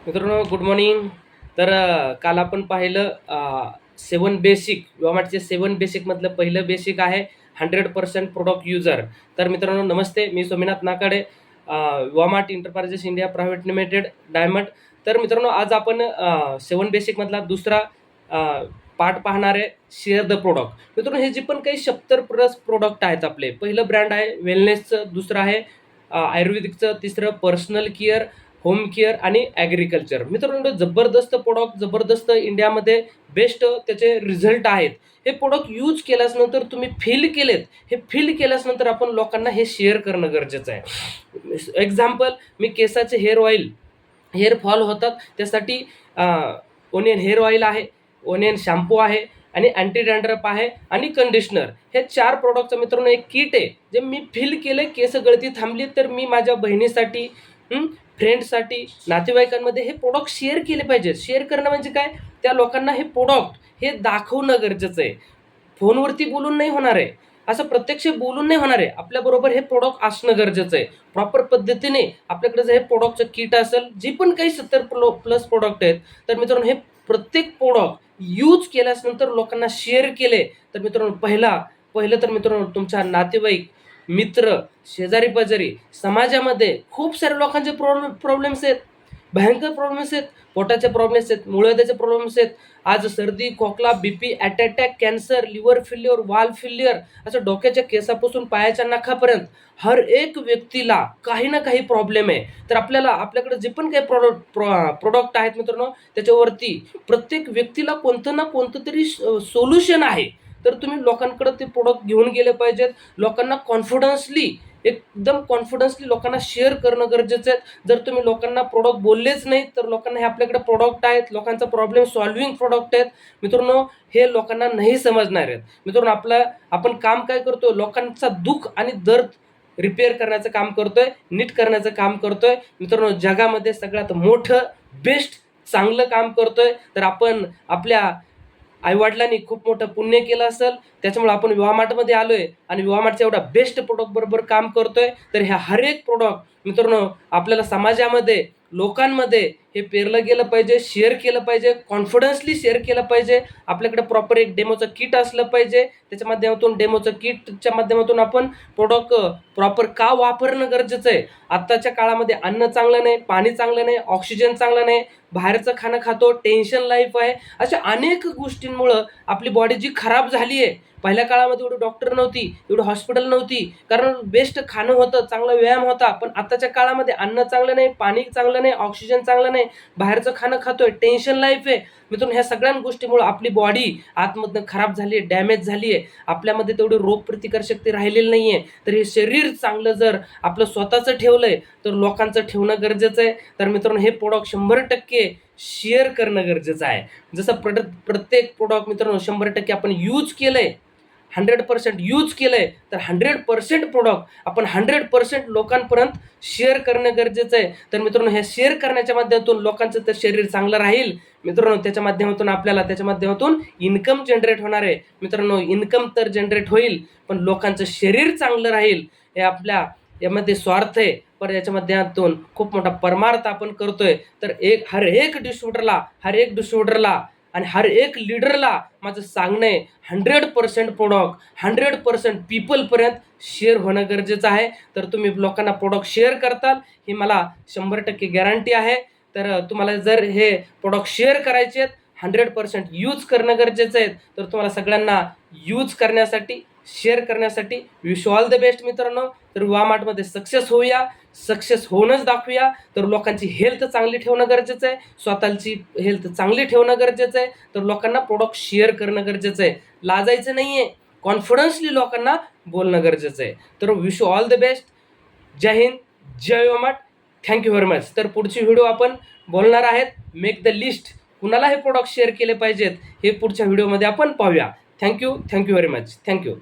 मित्रांनो good morning. तर काल आपण पाहिलं 7 बेसिक वॉमार्टचे 7 बेसिकमधलं पहिलं बेसिक आहे 100% प्रोडक्ट युजर. तर मित्रांनो नमस्ते, मी Sominath Nakade, Vomart enterprises India private limited diamond. तर मित्रांनो आज आपण 7 बेसिकमधला दुसरा पार्ट पाहणार आहे, शेअर द प्रोडक्ट. मित्रांनो हे जे पण काही 70 प्लस प्रोडक्ट आहेत आपले, पहिलं ब्रँड आहे वेलनेसचं, दुसरं आहे आयुर्वेदिकचं, तिसरं पर्सनल केअर, होम केअर आणि ॲग्रिकल्चर. मित्रांनो जबरदस्त प्रोडक्ट, जबरदस्त इंडियामध्ये बेस्ट त्याचे रिझल्ट आहेत. हे प्रोडक्ट यूज केल्यानंतर तुम्ही फील केलेत, हे फील केल्यानंतर आपण लोकांना हे शेअर करणं गरजेचं आहे. एक्झाम्पल, मी केसाचे हेअर ऑइल, हेअर फॉल होतात त्यासाठी ओनियन हेअर ऑइल आहे, ओनियन शॅम्पू आहे आणि अँटी डॅन्ड्रफ आहे आणि कंडिशनर, हे 4 प्रोडक्टचं मित्रांनो एक किट आहे. जे मी फील केलं, केस गळती थांबली तर मी माझ्या बहिणीसाठी, फ्रेंड्ससाठी, नातेवाईकांमध्ये हे प्रोडक्ट शेअर केले पाहिजे. शेअर करणं म्हणजे काय, त्या लोकांना हे प्रोडक्ट हे दाखवणं गरजेचं आहे. फोनवरती बोलून नाही होणार आहे, असं प्रत्यक्ष बोलून नाही होणार आहे. आपल्याबरोबर हे प्रोडक्ट असणं गरजेचं आहे. प्रॉपर पद्धतीने आपल्याकडे जर हे प्रोडक्टचं किट असेल, जी पण काही 70 प्लस प्रोडक्ट आहेत, तर मित्रांनो हे प्रत्येक प्रोडक्ट यूज केल्यानंतर लोकांना शेअर केले तर मित्रांनो पहिलं तर मित्रांनो तुमच्या नातेवाईक, मित्र, शेजारी पाजारी, समाजामध्ये खूप साऱ्या लोकांचे प्रॉब्लेम्स आहेत, भयंकर प्रॉब्लेम्स आहेत. पोटाचे प्रॉब्लेम्स आहेत, मूळव्याधाचे प्रॉब्लेम्स आहेत. आज सर्दी, खोकला, BP, attack, cancer, liver failure, valve failure, असं डोक्याच्या केसापासून पायाच्या नखापर्यंत हर एक व्यक्तीला काही ना काही प्रॉब्लेम आहे. तर आपल्याकडे जे पण काही प्रोडक्ट आहेत मित्रांनो, त्याच्यावरती प्रत्येक व्यक्तीला कोणतं ना कोणतं तरी सोल्युशन आहे. तर तुम्ही लोकांकडे ते प्रोडक्ट घेऊन गेले पाहिजेत. लोकांना कॉन्फिडन्सली, एकदम कॉन्फिडन्सली लोकांना शेअर करणं गरजेचं आहे. जर तुम्ही लोकांना प्रोडक्ट बोललेच नाही तर लोकांना हे आपल्याकडे प्रोडक्ट आहेत, लोकांचा प्रॉब्लेम सॉल्व्हिंग प्रोडक्ट आहेत मित्रांनो, हे लोकांना नाही समजणार आहेत. मित्रांनो आपण काम काय करतोय, लोकांचा दुःख आणि दर्द रिपेअर करण्याचं काम करतोय, नीट करण्याचं काम करतोय. मित्रांनो जगामध्ये सगळ्यात मोठं बेस्ट चांगलं काम करतोय. तर आपण आपल्या आईवडिलांनी खूप मोठं पुण्य केलं असेल, त्याच्यामुळे आपण विवामार्टमध्ये आलोय आणि विवामार्टच्या एवढा बेस्ट प्रोडक्ट बरोबर काम करतोय. तर ह्या हर एक प्रोडक्ट मित्रांनो आपल्याला समाजामध्ये, लोकांमध्ये हे पेरलं गेलं पाहिजे, शेअर केलं पाहिजे, कॉन्फिडन्सली शेअर केलं पाहिजे. आपल्याकडे प्रॉपर एक डेमोचं किट असलं पाहिजे. त्याच्या माध्यमातून, डेमोचं किटच्या माध्यमातून आपण प्रोडक्ट प्रॉपर का वापरणं गरजेचं आहे. आत्ताच्या काळामध्ये अन्न चांगलं नाही, पाणी चांगलं नाही, ऑक्सिजन चांगलं नाही, बाहेरचं खाणं खातो, टेन्शन लाईफ आहे, अशा अनेक गोष्टींमुळं आपली बॉडी जी खराब झाली आहे. पहिल्या काळामध्ये एवढी डॉक्टर नव्हती, एवढी हॉस्पिटल नव्हती, कारण बेस्ट खाणं होतं, चांगला व्यायाम होता. पण आताच्या काळामध्ये अन्न चांगलं नाही, पाणी चांगलं नाही, ऑक्सिजन चांगलं नाही, बाहेरचं खाणं खातोय, टेन्शन लाईफ आहे. मित्रांनो ह्या सगळ्या गोष्टीमुळे आपली बॉडी आतमधनं खराब झाली आहे, डॅमेज झाली आहे. आपल्यामध्ये तेवढी रोगप्रतिकारशक्ती राहिलेली नाही आहे. तर हे शरीर चांगलं जर आपलं स्वतःचं ठेवलंय तर लोकांचं ठेवणं गरजेचं आहे. तर मित्रांनो हे प्रोडक्ट 100% शेअर करणं गरजेचं आहे. जसं प्रत्येक प्रोडक्ट मित्रांनो 100% आपण यूज केलंय, 100% यूज केलंय, तर 100% प्रोडक्ट आपण 100% लोकांपर्यंत शेअर करणं गरजेचं आहे. तर मित्रांनो हे शेअर करण्याच्या माध्यमातून लोकांचं तर शरीर चांगलं राहील मित्रांनो, त्याच्या माध्यमातून आपल्याला त्याच्या माध्यमातून इन्कम जनरेट होणार आहे. मित्रांनो इन्कम तर जनरेट होईल, पण लोकांचं शरीर चांगलं राहील, हे आपल्या यामध्ये स्वार्थ आहे, पण याच्या माध्यमातून खूप मोठा परमार्थ आपण करतोय. तर हर एक डिस्ट्रीब्युटरला आणि हर एक लीडरला माझं सांगणं आहे, 100% प्रोडक्ट 100% पीपलपर्यंत शेअर होणं गरजेचं आहे. तर तुम्ही लोकांना प्रोडक्ट शेअर करताल ही मला 100% गॅरंटी आहे. तर तुम्हाला जर हे प्रोडक्ट शेअर करायचे आहेत, 100% यूज करणं गरजेचं आहे. तर तुम्हाला सगळ्यांना यूज करण्यासाठी, शेअर करण्यासाठी विश ऑल द बेस्ट मित्रांनो. तर वामार्टमध्ये सक्सेस होऊया, सक्सेस होऊनच दाखवूया. तर लोकांची हेल्थ चांगली ठेवणं गरजेचं आहे, स्वतःची हेल्थ चांगली ठेवणं गरजेचं आहे. तर लोकांना प्रोडक्ट शेअर करणं गरजेचं आहे, लाजायचं नाही आहे, कॉन्फिडन्सली लोकांना बोलणं गरजेचं आहे. तर विश ऑल द बेस्ट. जय हिंद, जय वामार्ट. Thank you very much. तर पुढची व्हिडिओ आपण बोलणार आहेत, मेक द लिस्ट, कुणाला हे प्रोडक्ट शेअर केले पाहिजेत हे पुढच्या व्हिडिओमध्ये आपण पाहूया. Thank you very much. थँक्यू.